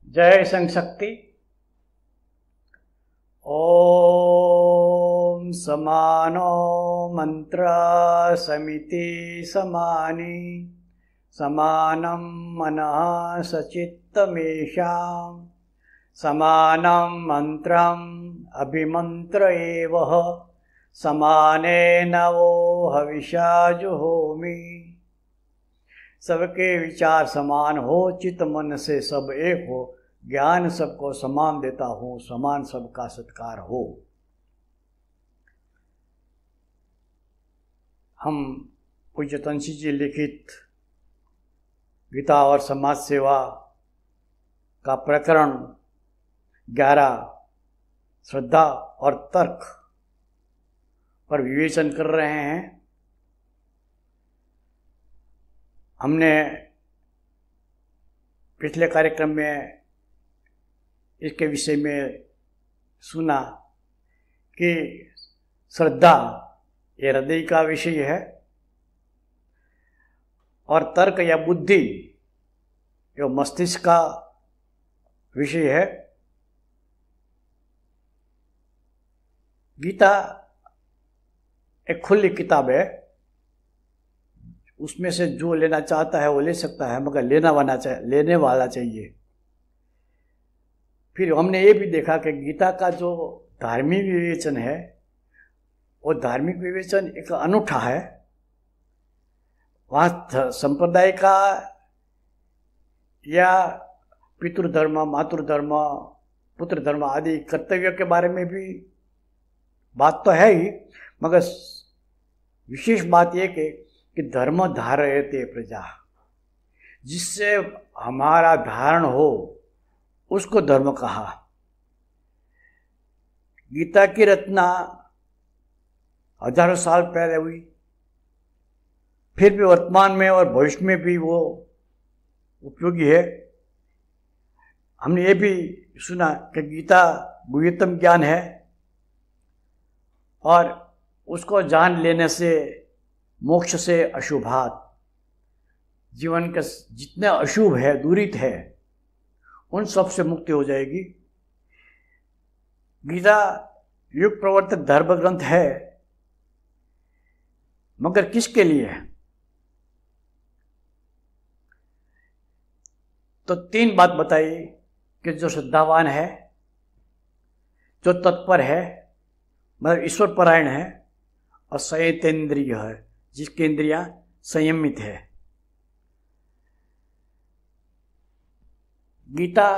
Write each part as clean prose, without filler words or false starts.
जय संघ शक्ति। ओम समानो मंत्र समिति समानी समानं मनः सचित्तमेषां समानं मंत्रम् अभिमंत्र एवः समानेन वो हविषा जुहोमि। सबके विचार समान हो, चित्त मन से सब एक हो, ज्ञान सबको समान देता हूँ, समान सबका सत्कार हो। हम पूज्य तंसी जी लिखित गीता और समाज सेवा का प्रकरण 11 श्रद्धा और तर्क पर विवेचन कर रहे हैं। हमने पिछले कार्यक्रम में इसके विषय में सुना कि श्रद्धा ये हृदय का विषय है और तर्क या बुद्धि ये मस्तिष्क का विषय है। गीता एक खुली किताब है, उसमें से जो लेना चाहता है वो ले सकता है, मगर लेने वाला चाहिए। फिर हमने ये भी देखा कि गीता का जो धार्मिक विवेचन है वो धार्मिक विवेचन एक अनूठा है। वहाँ संप्रदाय का या पितृधर्म, मातृधर्म, पुत्र धर्म आदि कर्तव्य के बारे में भी बात तो है ही, मगर विशेष बात यह कि धर्म धारयते प्रजा, जिससे हमारा धारण हो उसको धर्म कहा। गीता की रचना हजारों साल पहले हुई, फिर भी वर्तमान में और भविष्य में भी वो उपयोगी है। हमने ये भी सुना कि गीता गुह्यतम ज्ञान है और उसको जान लेने से मोक्ष से अशुभात, जीवन के जितने अशुभ है, दूरित है, उन सब से मुक्ति हो जाएगी। गीता युग प्रवर्तक धर्म ग्रंथ है, मगर किसके लिए? तो 3 बात बताई कि जो श्रद्धावान है, जो तत्पर है, मतलब ईश्वर परायण है, और संयतेंद्रिय है, जिसकी इंद्रियां संयमित है। गीता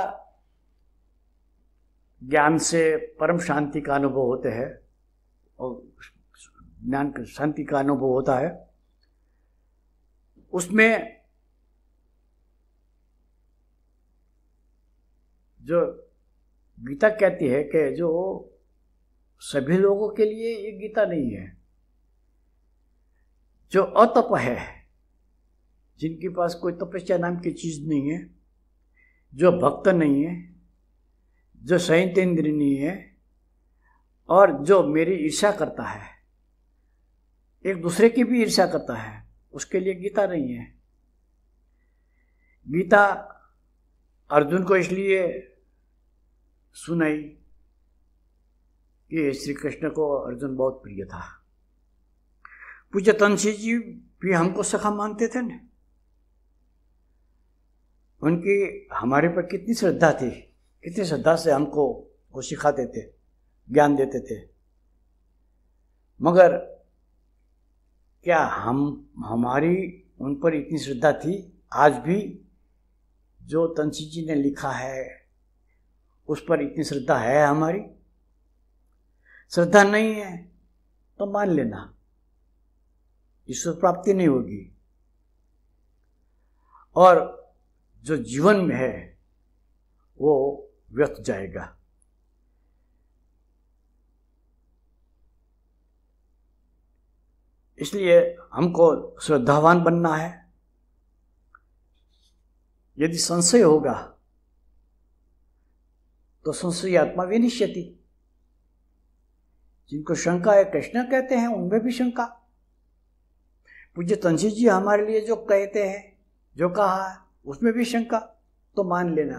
ज्ञान से परम शांति का अनुभव होते हैं और ज्ञान शांति का अनुभव होता है। उसमें जो गीता कहती है कि जो सभी लोगों के लिए ये गीता नहीं है। जो अतप है, जिनके पास कोई तपस्या नाम की चीज नहीं है, जो भक्त नहीं है, जो संयतेंद्रिय नहीं है, और जो मेरी ईर्ष्या करता है, एक दूसरे की भी ईर्ष्या करता है, उसके लिए गीता नहीं है। गीता अर्जुन को इसलिए सुनाई कि श्री कृष्ण को अर्जुन बहुत प्रिय था। पूज्य तंसी जी भी हमको सखा मानते थे ना, उनकी हमारे पर कितनी श्रद्धा थी, कितनी श्रद्धा से हमको वो सिखाते थे, ज्ञान देते थे। मगर क्या हमारी उन पर इतनी श्रद्धा थी? आज भी जो तंसी जी ने लिखा है उस पर इतनी श्रद्धा है हमारी? श्रद्धा नहीं है तो मान लेना, ईश्वर प्राप्ति नहीं होगी, और जो जीवन में है वो व्यर्थ जाएगा। इसलिए हमको श्रद्धावान बनना है। यदि संशय होगा तो संशय आत्मा विनिश्यति, जिनको शंका है, कृष्ण कहते हैं, उनमें भी शंका। पूज्य तंसी जी हमारे लिए जो कहते हैं, जो कहा, उसमें भी शंका, तो मान लेना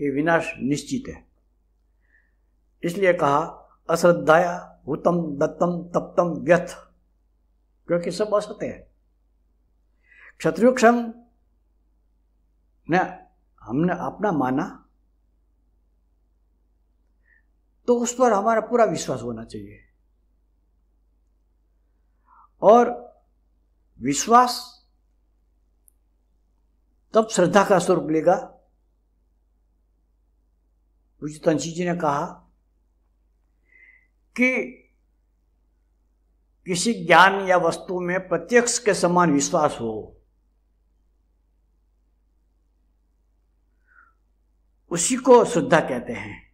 कि विनाश निश्चित है। इसलिए कहा अश्रद्धाया हुतम दत्तम तप्तम व्यथ, क्योंकि सब असत्य है। क्षत्रिय क्षम ने हमने अपना माना तो उस पर हमारा पूरा विश्वास होना चाहिए, और विश्वास तब श्रद्धा का स्वरूप लेगा। पूज्य तंची जी ने कहा कि किसी ज्ञान या वस्तु में प्रत्यक्ष के समान विश्वास हो, उसी को श्रद्धा कहते हैं।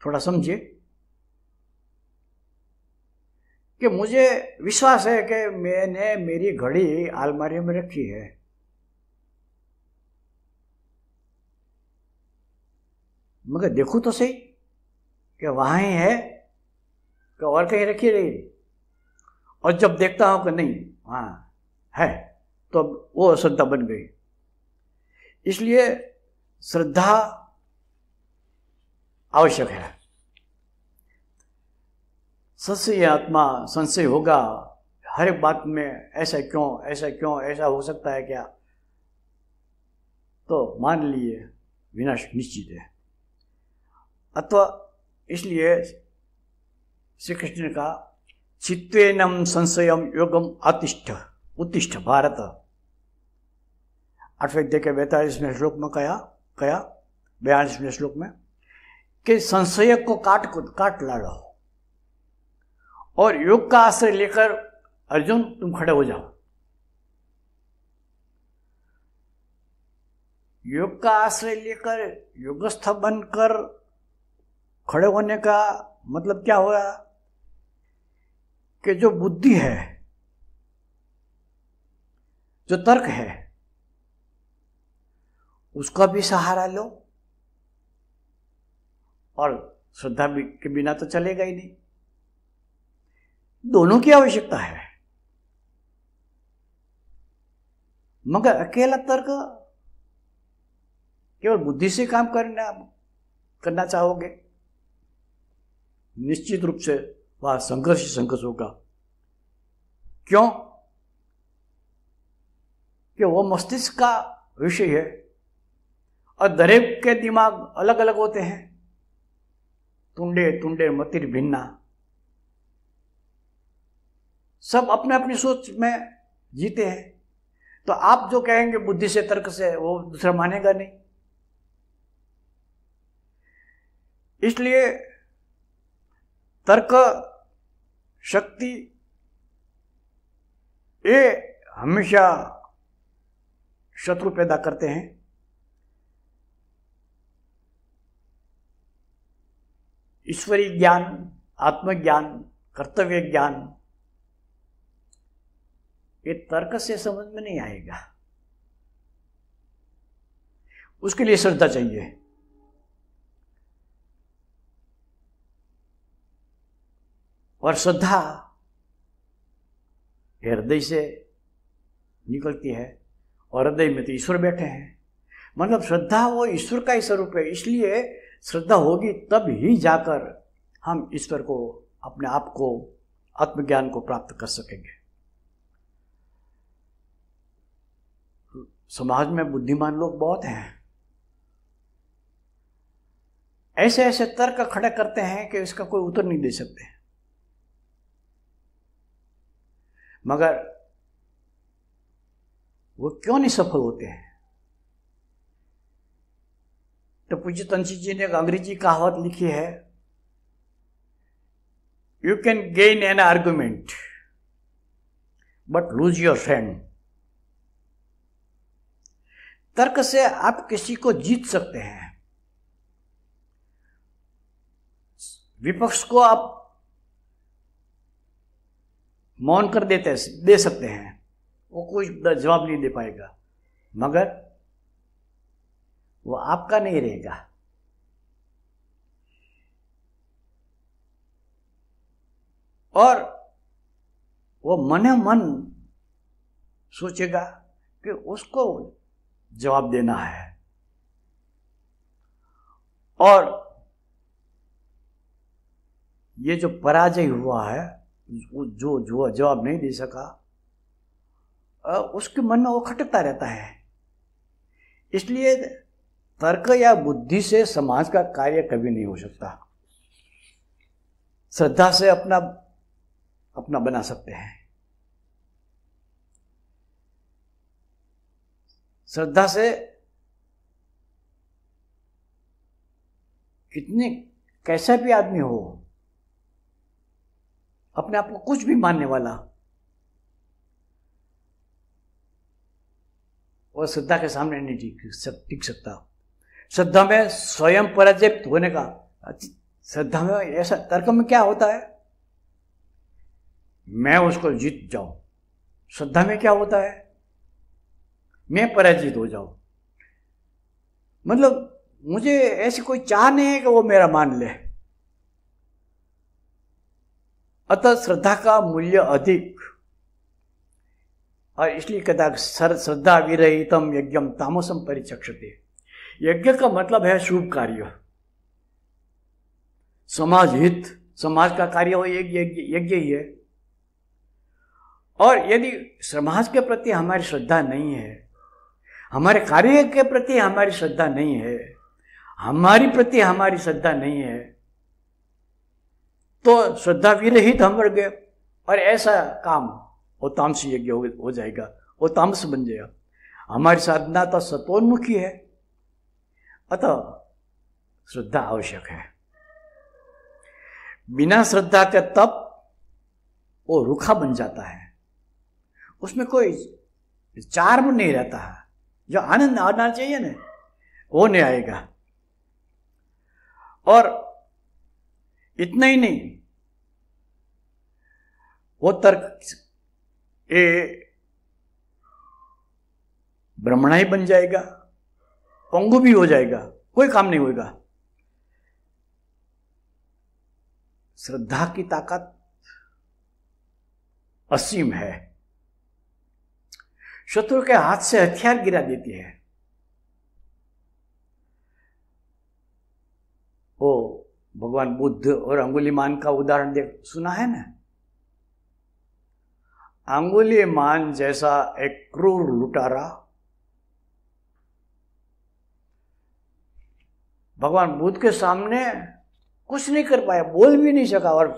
थोड़ा समझिए कि मुझे विश्वास है कि मैंने मेरी घड़ी अलमारी में रखी है, मगर देखूं तो सही कि वहां ही है कि और कहीं रखी रही, और जब देखता हूं कि नहीं वहां है तो वो श्रद्धा बन गई। इसलिए श्रद्धा आवश्यक है। संशय आत्मा, संशय होगा हर एक बात में, ऐसा क्यों, ऐसा क्यों, ऐसा हो सकता है क्या, तो मान लिए विनाश निश्चित है। अथवा इसलिए श्री कृष्ण ने कहा चित्तेनम संशयम योगम अतिष्ठ उत्तिष्ठ भारत, 8वें अध्याय के 42वें श्लोक में कहा 42वें श्लोक में कि संशय को काट डालो और योग का आश्रय लेकर अर्जुन तुम खड़े हो जाओ। योग का आश्रय लेकर योगस्थ बनकर खड़े होने का मतलब क्या हुआ कि जो बुद्धि है, जो तर्क है, उसका भी सहारा लो, और श्रद्धा के बिना तो चलेगा ही नहीं। दोनों की आवश्यकता है, मगर अकेला तर्क केवल बुद्धि से काम करना चाहोगे, निश्चित रूप से वह संघर्ष होगा। क्यों? कि वो मस्तिष्क का विषय है और दरेक के दिमाग अलग अलग होते हैं। तुंडे तुंडे मतिर भिन्ना, सब अपने अपनी सोच में जीते हैं। तो आप जो कहेंगे बुद्धि से, तर्क से, वो दूसरा मानेगा नहीं। इसलिए तर्क शक्ति ये हमेशा शत्रु पैदा करते हैं। ईश्वरीय ज्ञान, आत्मज्ञान, कर्तव्य ज्ञान ये तर्क से समझ में नहीं आएगा, उसके लिए श्रद्धा चाहिए। और श्रद्धा हृदय से निकलती है, और हृदय में तो ईश्वर बैठे हैं। मतलब श्रद्धा वो ईश्वर का ही स्वरूप है। इसलिए श्रद्धा होगी तब ही जाकर हम ईश्वर को, अपने आप को, आत्मज्ञान को प्राप्त कर सकेंगे। समाज में बुद्धिमान लोग बहुत हैं, ऐसे ऐसे तर्क खड़े करते हैं कि इसका कोई उत्तर नहीं दे सकते, मगर वो क्यों नहीं सफल होते हैं? तो पूज्य तंची जी ने एक अंग्रेजी कहावत लिखी है, you can gain N argument but lose your friend. तर्क से आप किसी को जीत सकते हैं, विपक्ष को आप मौन कर दे सकते हैं, वो कोई जवाब नहीं दे पाएगा, मगर वो आपका नहीं रहेगा। और वो मने मन सोचेगा कि उसको जवाब देना है, और ये जो पराजय हुआ है, जो जो जवाब नहीं दे सका, उसके मन में वो खटकता रहता है। इसलिए तर्क या बुद्धि से समाज का कार्य कभी नहीं हो सकता। श्रद्धा से अपना अपना बना सकते हैं। श्रद्धा से कितने कैसा भी आदमी हो, अपने आप को कुछ भी मानने वाला, वो श्रद्धा के सामने नहीं टिक सकता। श्रद्धा में स्वयं पराजित होने का, श्रद्धा में ऐसा, तर्क में क्या होता है, मैं उसको जीत जाऊं। श्रद्धा में क्या होता है, मैं पराजित हो जाऊं। मतलब मुझे ऐसी कोई चाह नहीं है कि वो मेरा मान ले। अतः श्रद्धा का मूल्य अधिक, और इसलिए कहता श्रद्धा विरहितम यज्ञम तामसम परिचक्षते। यज्ञ का मतलब है शुभ कार्य, समाज हित, समाज का कार्य हो यज्ञ ही है। और यदि समाज के प्रति हमारी श्रद्धा नहीं है, हमारे कार्य के प्रति हमारी श्रद्धा नहीं है, हमारी प्रति हमारी श्रद्धा नहीं है, तो श्रद्धा विरहित हम रह गए, और ऐसा काम वो तामसी यज्ञ हो जाएगा, वो तामस बन जाएगा। हमारी साधना तो सतोन्मुखी है, अतः श्रद्धा आवश्यक है। बिना श्रद्धा के तप वो रूखा बन जाता है, उसमें कोई चार्म नहीं रहता है, जो आनंद आना चाहिए ना वो नहीं आएगा। और इतना ही नहीं, वो तर्क ब्रह्मणा ही बन जाएगा, पंगु भी हो जाएगा, कोई काम नहीं होगा। श्रद्धा की ताकत असीम है, शत्रु के हाथ से हथियार गिरा देती है। वो भगवान बुद्ध और अंगुलीमान का उदाहरण देख सुना है ना। अंगुलीमान जैसा एक क्रूर लुटारा भगवान बुद्ध के सामने कुछ नहीं कर पाया, बोल भी नहीं सका, और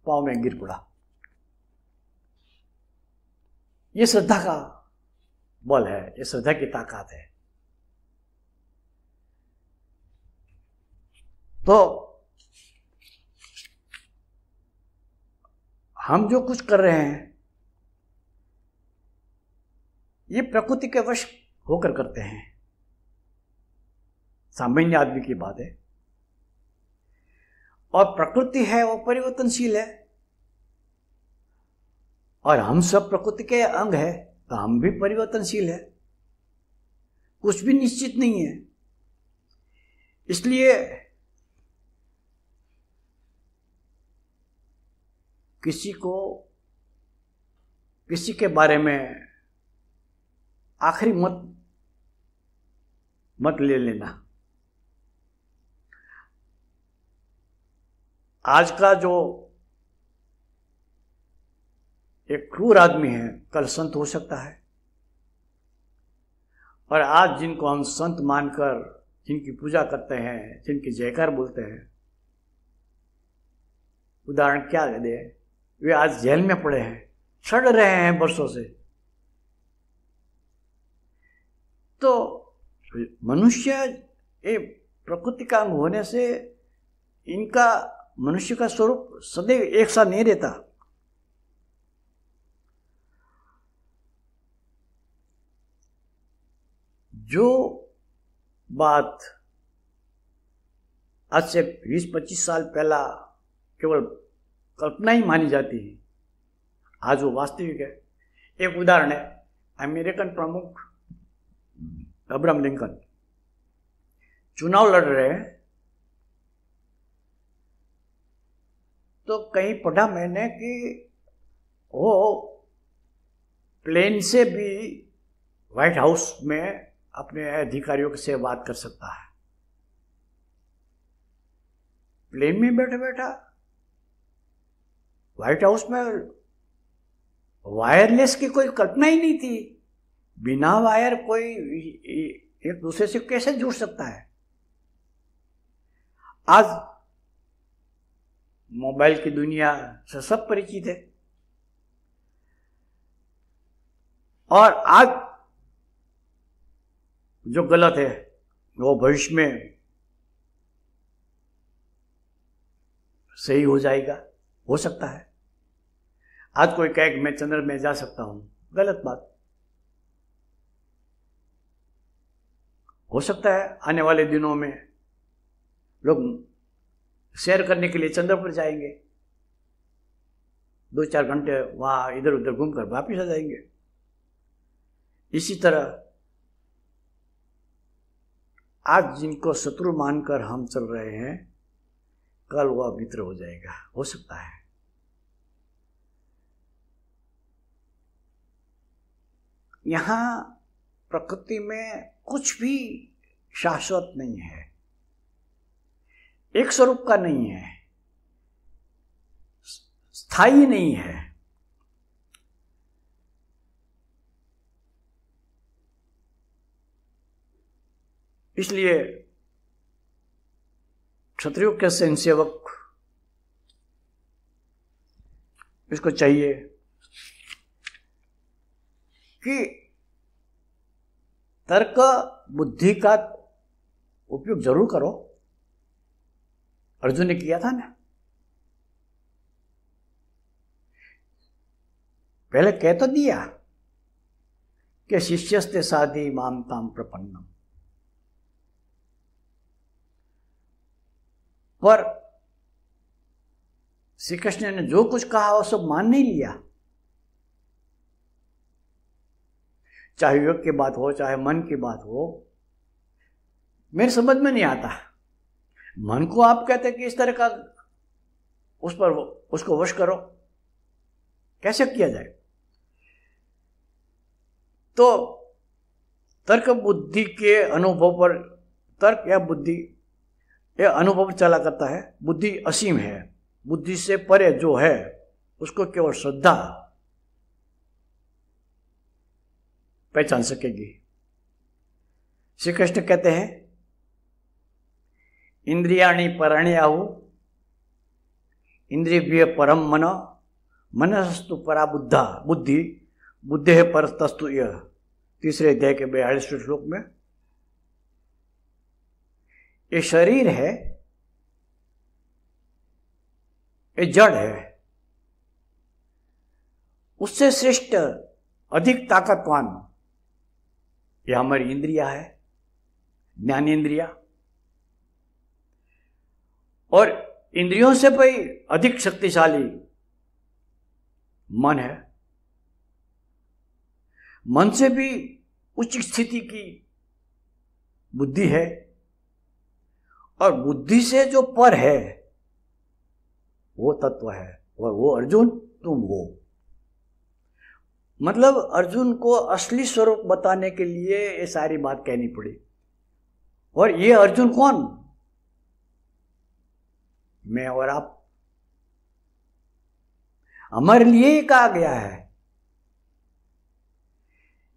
पांव में गिर पड़ा। ये श्रद्धा का बल है, ये श्रद्धा की ताकत है। तो हम जो कुछ कर रहे हैं ये प्रकृति के वश होकर करते हैं, सामान्य आदमी की बात है। और प्रकृति है वो परिवर्तनशील है, और हम सब प्रकृति के अंग है, तो हम भी परिवर्तनशील है, कुछ भी निश्चित नहीं है। इसलिए किसी के बारे में आखिरी मत ले लेना। आज का जो एक क्रूर आदमी है कल संत हो सकता है, और आज जिनको हम संत मानकर जिनकी पूजा करते हैं, जिनकी जयकार बोलते हैं, उदाहरण क्या दे, वे आज जेल में पड़े हैं, सड़ रहे हैं वर्षों से। तो मनुष्य ये प्रकृति का अंग होने से इनका मनुष्य का स्वरूप सदैव एक सा नहीं रहता। जो बात आज से 20-25 साल पहला केवल कल्पना ही मानी जाती है, आज वो वास्तविक है। एक उदाहरण है, अमेरिकन प्रमुख अब्राहम लिंकन चुनाव लड़ रहे हैं, तो कहीं पढ़ा मैंने कि वो प्लेन से भी व्हाइट हाउस में अपने अधिकारियों से बात कर सकता है। प्लेन में बैठा बैठा व्हाइट हाउस में वायरलेस की कोई कल्पना ही नहीं थी। बिना वायर कोई एक दूसरे से कैसे जुड़ सकता है? आज मोबाइल की दुनिया से सब परिचित है, और आज जो गलत है वो भविष्य में सही हो जाएगा, हो सकता है। आज कोई कहे कि मैं चंद्र में जा सकता हूं, गलत बात। हो सकता है आने वाले दिनों में लोग सैर करने के लिए चंद्र पर जाएंगे, 2-4 घंटे वहां इधर उधर घूमकर वापिस आ जाएंगे। इसी तरह आज जिनको शत्रु मानकर हम चल रहे हैं, कल वह मित्र हो जाएगा, हो सकता है। यहां प्रकृति में कुछ भी शाश्वत नहीं है, एक स्वरूप का नहीं है, स्थायी नहीं है। इसलिए क्षत्रियों के स्वयंसेवक इसको चाहिए कि तर्क बुद्धि का उपयोग जरूर करो। अर्जुन ने किया था ना, पहले कह तो दिया कि शिष्यस्ते साधि माम ताम प्रपन्नम, पर श्री कृष्ण ने जो कुछ कहा वो सब मान नहीं लिया। चाहे योग की बात हो, चाहे मन की बात हो, मेरे समझ में नहीं आता। मन को आप कहते कि इस तरह का उस पर उसको वश करो, कैसे किया जाए? तो तर्क बुद्धि के अनुभव पर, तर्क या बुद्धि यह अनुभव चला करता है। बुद्धि असीम है, बुद्धि से परे जो है उसको केवल श्रद्धा पहचान सकेगी। श्री कृष्ण कहते हैं, इंद्रियाणि परण्याहु इंद्रिय परम मन, मनस्तु परा बुद्धा बुद्धि, बुद्धे परतस्तु यह। तीसरे अध्याय के 42वें श्लोक में, ये शरीर है, ये जड़ है, उससे श्रेष्ठ अधिक ताकतवान ये हमारी इंद्रिया है, ज्ञानेंद्रिया, और इंद्रियों से भी अधिक शक्तिशाली मन है। मन से भी उच्च स्थिति की बुद्धि है, और बुद्धि से जो पर है वो तत्व है, और वो अर्जुन तुम हो। मतलब अर्जुन को असली स्वरूप बताने के लिए ये सारी बात कहनी पड़ी। और ये अर्जुन कौन? मैं और आप। हमारे लिए ही कहा गया है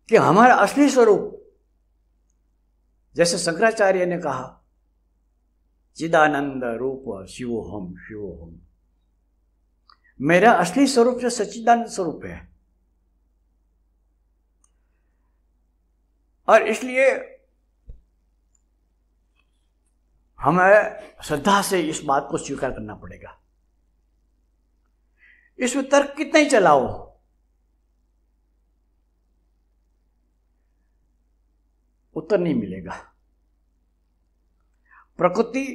कि हमारा असली स्वरूप, जैसे शंकराचार्य ने कहा, चिदानंद रूप शिवोहम शिवोहम, मेरा असली स्वरूप से सच्चिदानंद स्वरूप है। और इसलिए हमें श्रद्धा से इस बात को स्वीकार करना पड़ेगा। इसमें तर्क कितना ही चलाओ, उत्तर नहीं मिलेगा। प्रकृति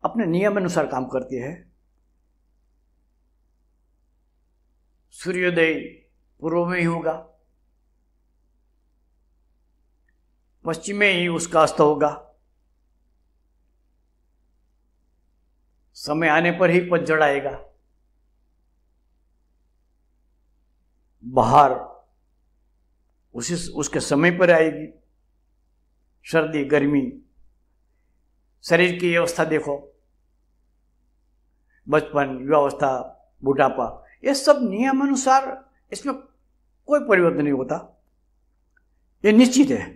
अपने नियम अनुसार काम करती है। सूर्योदय पूर्व में ही होगा, पश्चिम में ही उसका अस्त होगा, समय आने पर ही पतझड़ आएगा, बाहर उसके समय पर आएगी, सर्दी गर्मी शरीर की अवस्था देखो, बचपन, युवावस्था, बुढ़ापा, ये सब नियम अनुसार, इसमें कोई परिवर्तन नहीं होता, ये निश्चित है।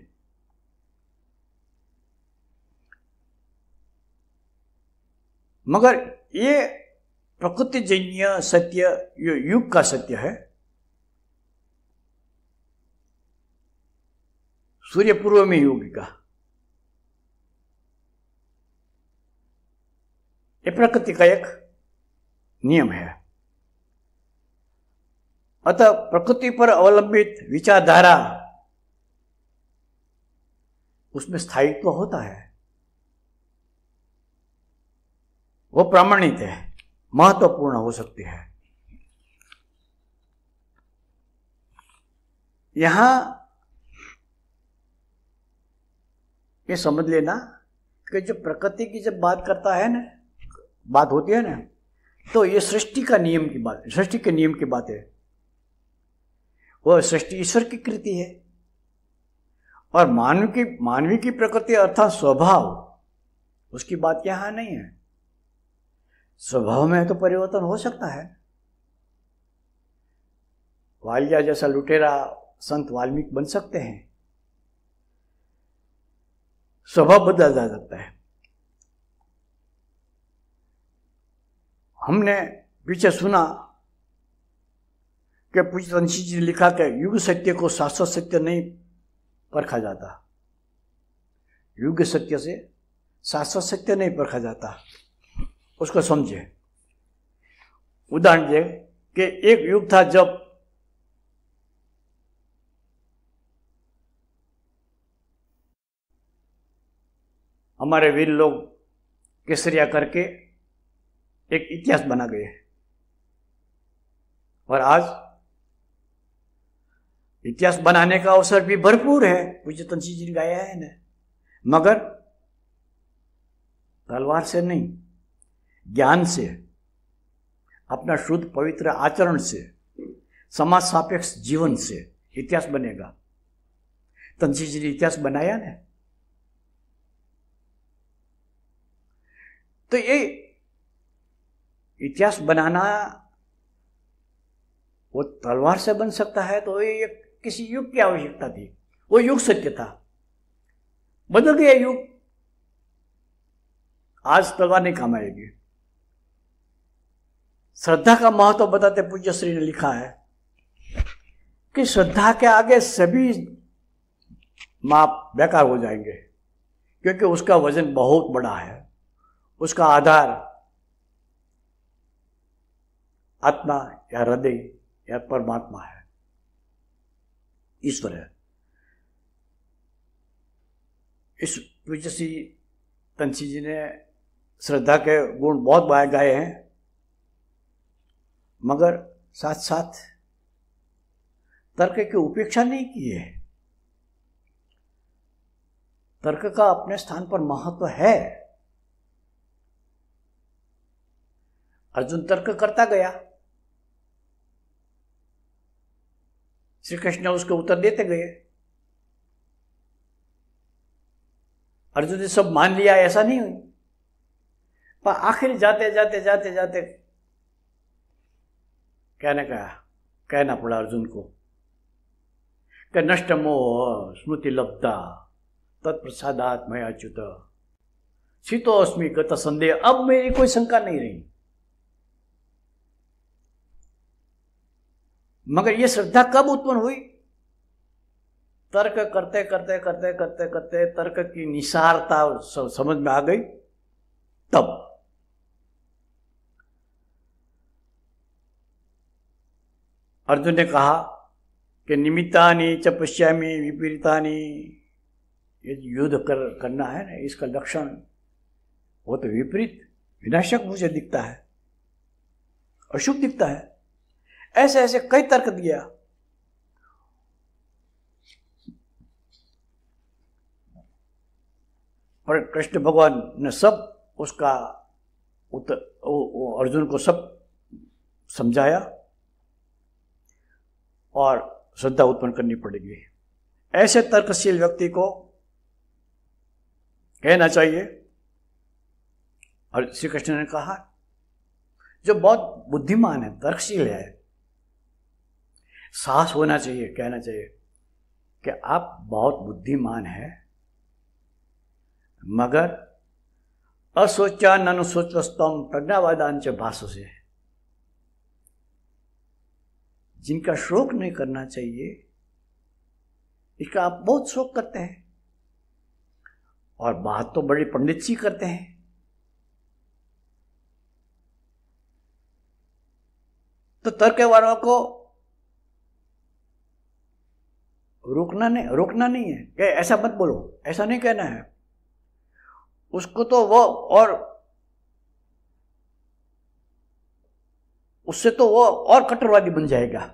मगर ये प्रकृतिजन्य सत्य, ये युग का सत्य है। सूर्य पूर्व में युग का, ये प्रकृति का एक नियम है। अतः प्रकृति पर अवलंबित विचारधारा, उसमें स्थायित्व होता है, वो प्रामाणिक है, महत्वपूर्ण हो सकती है। यहां ये समझ लेना कि जो प्रकृति की जब बात करता है ना, बात होती है ना, तो ये सृष्टि का नियम की बात, सृष्टि के नियम की बात है। वह सृष्टि ईश्वर की कृति है, और मानवी की प्रकृति अर्थात स्वभाव, उसकी बात यहां नहीं है। स्वभाव में तो परिवर्तन हो सकता है। वालिया जैसा लुटेरा संत वाल्मीकि बन सकते हैं, स्वभाव बदला जा सकता है। हमने पीछे सुना कि पूज्य तंशी जी ने लिखा कि युग सत्य को शाश्वत सत्य नहीं परखा जाता, युग सत्य से शाश्वत सत्य नहीं परखा जाता। उसको समझे, उदाहरण दे कि एक युग था जब हमारे वीर लोग केसरिया करके एक इतिहास बना गए, और आज इतिहास बनाने का अवसर भी भरपूर है, पूज्य तंशी जी ने गाया है ना, मगर तलवार से नहीं, ज्ञान से, अपना शुद्ध पवित्र आचरण से, समाज सापेक्ष जीवन से इतिहास बनेगा। तंशी जी ने इतिहास बनाया ना, तो ये इतिहास बनाना वो तलवार से बन सकता है, तो ये किसी युग की आवश्यकता थी, वो युग सत्य था, बदल गया युग, आज तलवार नहीं काम आएगी। श्रद्धा का महत्व बताते पूज्य श्री ने लिखा है कि श्रद्धा के आगे सभी माप बेकार हो जाएंगे, क्योंकि उसका वजन बहुत बड़ा है, उसका आधार आत्मा या हृदय या परमात्मा है, ईश्वर है। इस पूज्य श्री तंशी जी ने श्रद्धा के गुण बहुत गाए हैं, मगर साथ साथ तर्क की उपेक्षा नहीं की है। तर्क का अपने स्थान पर महत्व है। अर्जुन तर्क करता गया, श्री कृष्ण उसके उत्तर देते गए। अर्जुन ने सब मान लिया ऐसा नहीं हुई, पर आखिर जाते जाते जाते जाते कहना पड़ा अर्जुन को कि नष्ट मोह स्मृति लब्धा तत्प्रसादात मया च्युत शीतोस्मि गत संदेह, अब मेरी कोई शंका नहीं रही। मगर यह श्रद्धा कब उत्पन्न हुई? तर्क करते करते करते करते करते तर्क की निसारता समझ में आ गई, तब अर्जुन ने कहा कि निमित्तानि च पश्यामि विपरीतानि, ये युद्ध करना है ना, इसका लक्षण वो तो विपरीत विनाशक मुझे दिखता है, अशुभ दिखता है। ऐसे ऐसे कई तर्क दिया। पर कृष्ण भगवान ने सब उसका अर्जुन को सब समझाया और श्रद्धा उत्पन्न करनी पड़ेगी। ऐसे तर्कशील व्यक्ति को कहना चाहिए और श्री कृष्ण ने कहा, जो बहुत बुद्धिमान है, तर्कशील है, साहस होना चाहिए, कहना चाहिए कि आप बहुत बुद्धिमान है, मगर असोचा ननुसोचस्तम प्रज्ञावादांच भाषो से, जिनका शोक नहीं करना चाहिए, इसका आप बहुत शोक करते हैं, और बात तो बड़ी पंडित सी करते हैं। तो तर्क वालों को रोकना नहीं है कि ऐसा मत बोलो, ऐसा नहीं कहना है उसको, तो वो और उससे तो वो और कट्टरवादी बन जाएगा।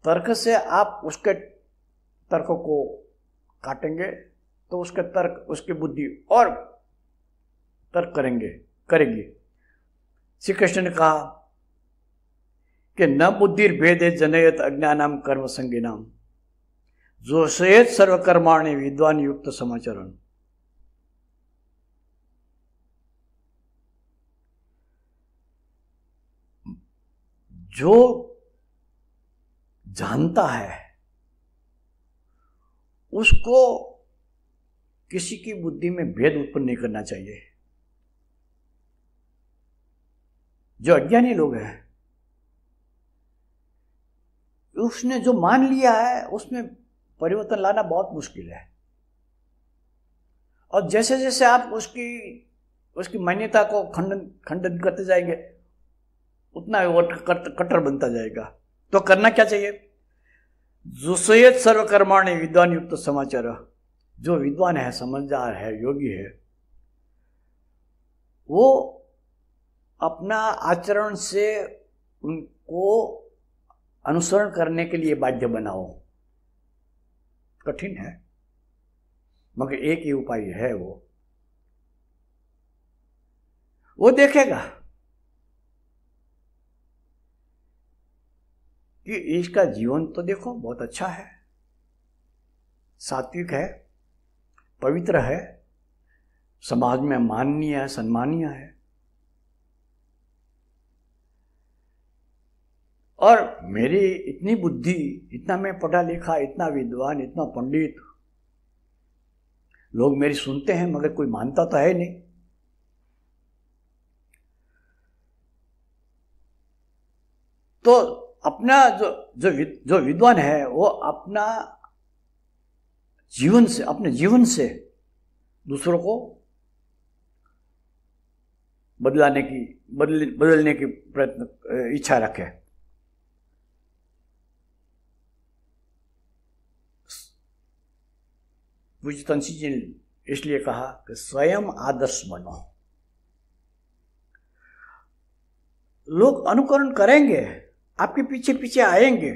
तर्क से आप उसके तर्क को काटेंगे तो उसके तर्क, उसकी बुद्धि और तर्क करेगी। श्री कृष्ण ने कहा कि न बुद्धिर्भेदे जनयत अज्ञानाम कर्म संगिनाम जो सेत सर्वकर्माणि विद्वान युक्त समाचरण। जो जानता है उसको किसी की बुद्धि में भेद उत्पन्न नहीं करना चाहिए। जो अज्ञानी लोग हैं, उसने जो मान लिया है उसमें परिवर्तन लाना बहुत मुश्किल है, और जैसे जैसे आप उसकी मान्यता को खंडन करते जाएंगे उतना वो कट्टर बनता जाएगा। तो करना क्या चाहिए? जुसयत सर्वकर्माणि विद्वान युक्त समाचार, जो विद्वान है, समझदार है, योगी है, वो अपना आचरण से उनको अनुसरण करने के लिए बाध्य बनाओ। कठिन है मगर एक ही उपाय है, वो देखेगा कि इसका जीवन तो देखो बहुत अच्छा है, सात्विक है, पवित्र है, समाज में माननीय है, सम्मानीय है, और मेरी इतनी बुद्धि, इतना मैं पढ़ा लिखा, इतना विद्वान, इतना पंडित, लोग मेरी सुनते हैं मगर कोई मानता तो है नहीं। तो अपना जो विद्वान है वो अपना अपने जीवन से दूसरों को बदलने की प्रयत्न इच्छा रखे। पूज्य तंसी जी ने इसलिए कहा कि स्वयं आदर्श बनो। लोग अनुकरण करेंगे, आपके पीछे पीछे आएंगे।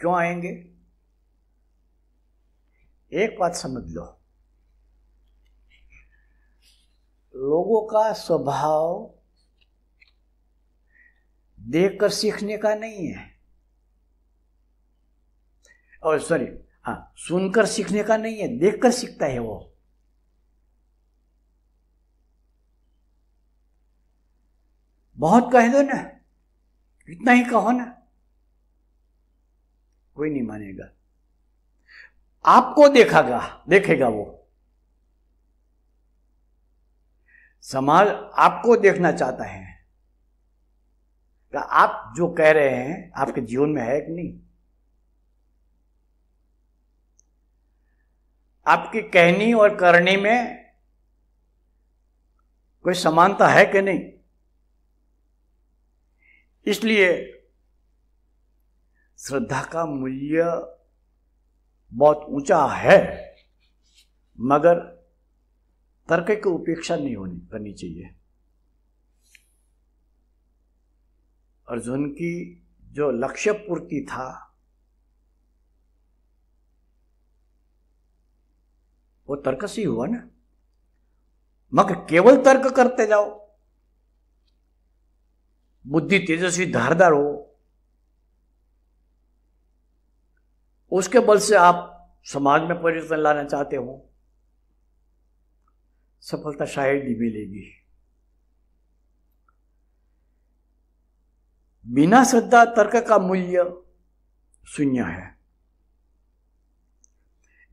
क्यों आएंगे? एक बात समझ लो, लोगों का स्वभाव देखकर सीखने का नहीं है, और सुनकर सीखने का नहीं है, देखकर सीखता है वो। बहुत कह दो ना, इतना ही कहो ना, कोई नहीं मानेगा। आपको देखेगा वो। समाज आपको देखना चाहता है कि आप जो कह रहे हैं आपके जीवन में है कि नहीं, आपकी कहनी और करनी में कोई समानता है कि नहीं। इसलिए श्रद्धा का मूल्य बहुत ऊंचा है, मगर तर्क की उपेक्षा नहीं करनी चाहिए। अर्जुन की जो लक्ष्य पूर्ति था वो तर्क से ही हुआ ना, मगर केवल तर्क करते जाओ, बुद्धि तेजस्वी धारदार हो, उसके बल से आप समाज में परिवर्तन लाना चाहते हो, सफलता शायद ही मिलेगी। बिना श्रद्धा तर्क का मूल्य शून्य है।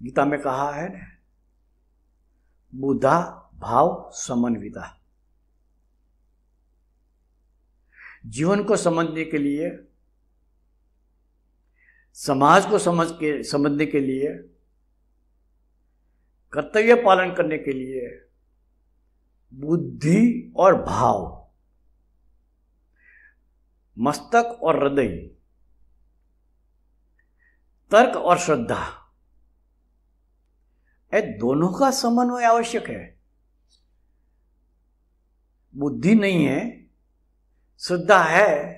गीता में कहा है ना, बुधा भाव समन्विता। जीवन को समझने के लिए, समाज को समझने के लिए, कर्तव्य पालन करने के लिए बुद्धि और भाव, मस्तक और हृदय, तर्क और श्रद्धा, ये दोनों का समन्वय आवश्यक है। बुद्धि नहीं है, श्रद्धा है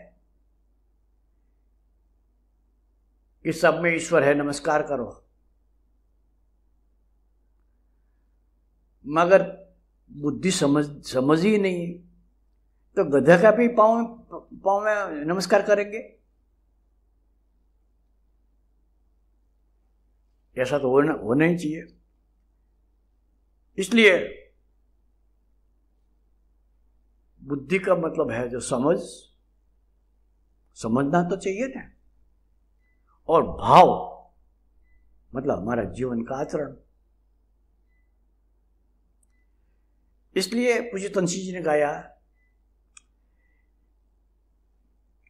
कि सब में ईश्वर है, नमस्कार करो, मगर बुद्धि समझ ही नहीं, तो गधा का भी पाँव में नमस्कार करेंगे? ऐसा तो होना ही चाहिए। इसलिए बुद्धि का मतलब है जो समझना तो चाहिए ना, और भाव मतलब हमारा जीवन का आचरण। इसलिए पूज्य तुलसी जी ने गाया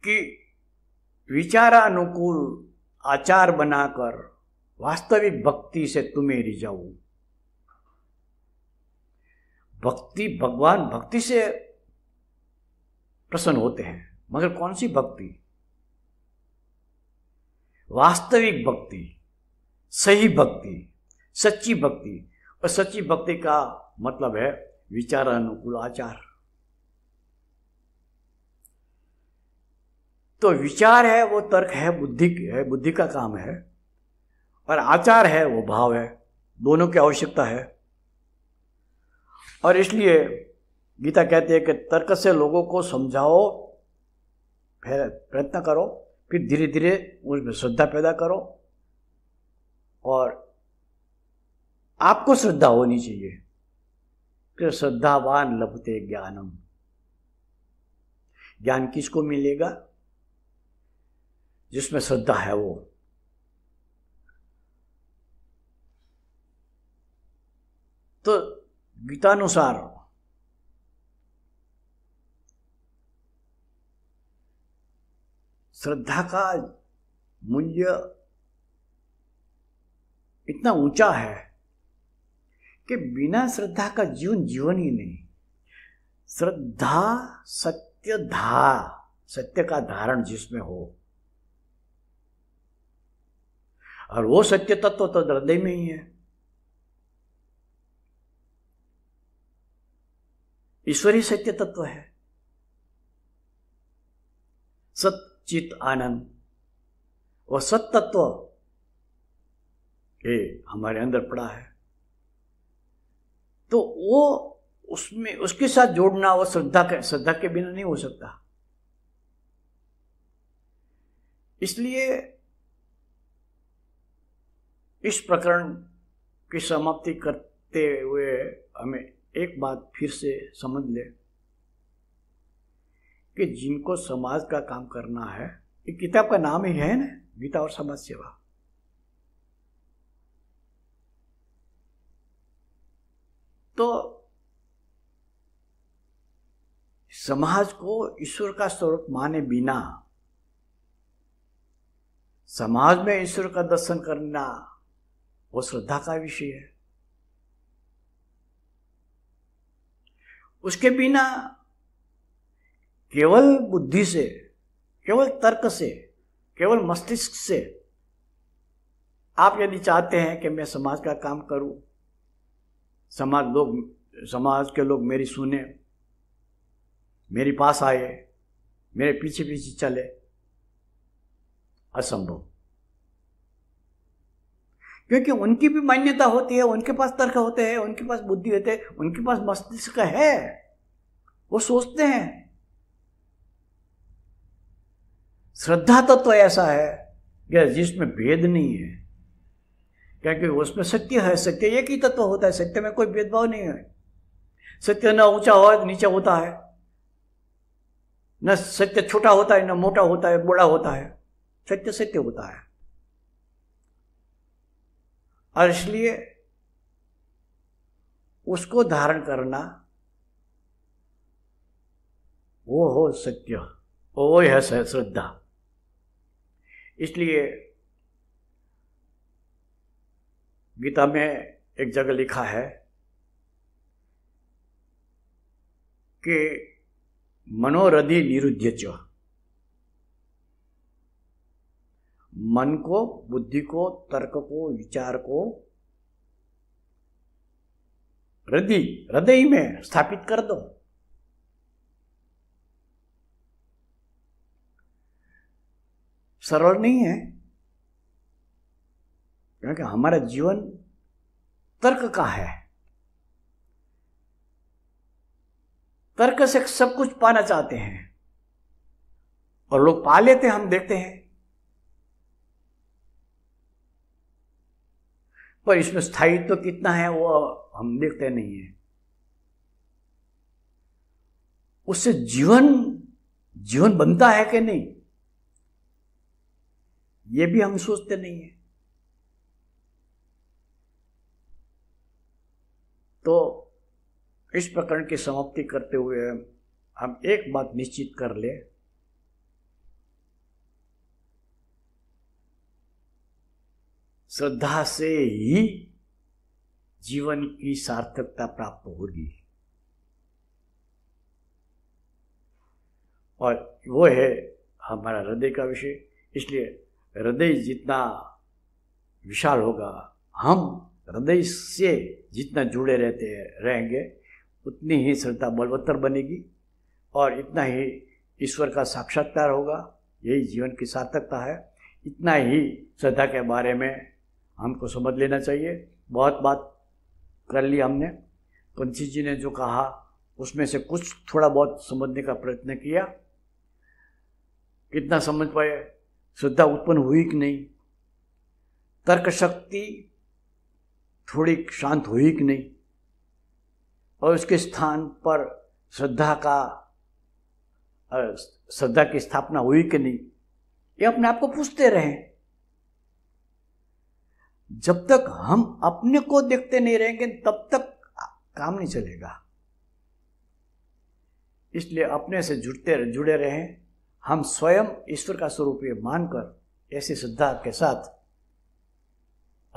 कि विचारानुकूल आचार बनाकर वास्तविक भक्ति से तुम्हें रिझाऊं। भगवान भक्ति से प्रसन्न होते हैं, मगर कौन सी भक्ति? वास्तविक भक्ति, सही भक्ति, सच्ची भक्ति। और सच्ची भक्ति का मतलब है विचारानुकूल आचार। तो विचार है वो तर्क है, बुद्धि का काम है, और आचार है वो भाव है। दोनों की आवश्यकता है। और इसलिए गीता कहती है कि तर्क से लोगों को समझाओ, फिर प्रयत्न करो, फिर धीरे धीरे उसमें श्रद्धा पैदा करो। और आपको श्रद्धा होनी चाहिए कि श्रद्धावान लभते ज्ञानम। ज्ञान किसको मिलेगा? जिसमें श्रद्धा है वो। तो गीतानुसार श्रद्धा का मूल्य इतना ऊंचा है कि बिना श्रद्धा का जीवन ही नहीं। श्रद्धा सत्य का धारण जिसमें हो, और वो सत्य तत्व तो हृदय में ही है। ईश्वरीय सत्य तत्व है, सच्चित आनंद। वह सत्य तत्व ये हमारे अंदर पड़ा है। तो वो उसमें उसके साथ जोड़ना वो श्रद्धा के बिना नहीं हो सकता। इसलिए इस प्रकरण की समाप्ति करते हुए हमें एक बात फिर से समझ ले कि जिनको समाज का काम करना है, ये किताब का नाम ही है ना, गीता और समाज सेवा। तो समाज को ईश्वर का स्वरूप माने बिना समाज में ईश्वर का दर्शन करना वो श्रद्धा का विषय है। उसके बिना केवल बुद्धि से, केवल तर्क से, केवल मस्तिष्क से आप यदि चाहते हैं कि मैं समाज का काम करूं, समाज के लोग मेरी सुने, मेरे पास आए, मेरे पीछे पीछे चले, असंभव। क्योंकि उनकी भी मान्यता होती है, उनके पास तर्क होते हैं, उनके पास बुद्धि होते हैं, उनके पास मस्तिष्क है, वो सोचते हैं। श्रद्धा तत्व तो ऐसा है कि जिसमें भेद नहीं है, क्योंकि उसमें सत्य है, सत्य एक ही तत्व होता है, सत्य में कोई भेदभाव नहीं है। सत्य न ऊंचा हो नीचा होता है, न सत्य छोटा होता है, न मोटा होता है, बड़ा होता है। सत्य सत्य होता है। और इसलिए उसको धारण करना, वो हो सत्य, वो है श्रद्धा। इसलिए गीता में एक जगह लिखा है कि मनोरधि निरुद्ध च, मन को, बुद्धि को, तर्क को, विचार को हृदय में स्थापित कर दो। सरल नहीं है, क्योंकि हमारा जीवन तर्क का है। तर्क से सब कुछ पाना चाहते हैं और लोग पा लेते हैं, हम देखते हैं। पर इसमें स्थायित्व कितना है वो हम देखते नहीं है। उससे जीवन बनता है कि नहीं, ये भी हम सोचते नहीं है। तो इस प्रकरण की समाप्ति करते हुए हम एक बात निश्चित कर ले, श्रद्धा से ही जीवन की सार्थकता प्राप्त होगी। और वो है हमारा हृदय का विषय। इसलिए हृदय जितना विशाल होगा, हम हृदय से जितना जुड़े रहेंगे, उतनी ही श्रद्धा बलवत्तर बनेगी और इतना ही ईश्वर का साक्षात्कार होगा। यही जीवन की सार्थकता है। इतना ही श्रद्धा के बारे में हमको समझ लेना चाहिए। बहुत बात कर ली हमने। पंछी जी ने जो कहा उसमें से कुछ थोड़ा बहुत समझने का प्रयत्न किया। कितना समझ पाए? श्रद्धा उत्पन्न हुई कि नहीं, तर्क शक्ति थोड़ी शांत हुई कि नहीं, और उसके स्थान पर श्रद्धा की स्थापना हुई कि नहीं, ये अपने आप को पूछते रहें। जब तक हम अपने को देखते नहीं रहेंगे तब तक काम नहीं चलेगा। इसलिए अपने से जुड़े रहें। हम स्वयं ईश्वर का स्वरूप ये मानकर ऐसी श्रद्धा के साथ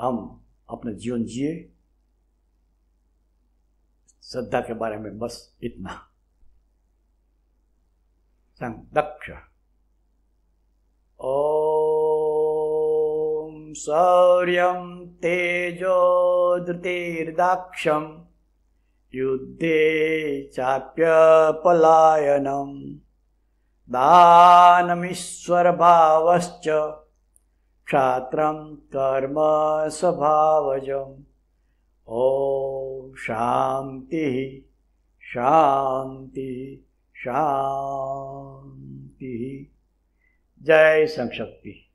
हम अपना जीवन जिए। श्रद्धा के बारे में बस इतना। दक्ष ओम शौर्यं तेजो धृतिर्दाक्षं युद्धे चाप्य पलायनम दानमीश्वर भावश्च क्षात्रं कर्म स्वभावजम्। ओम शांति शांति शांति। जय संशक्ति।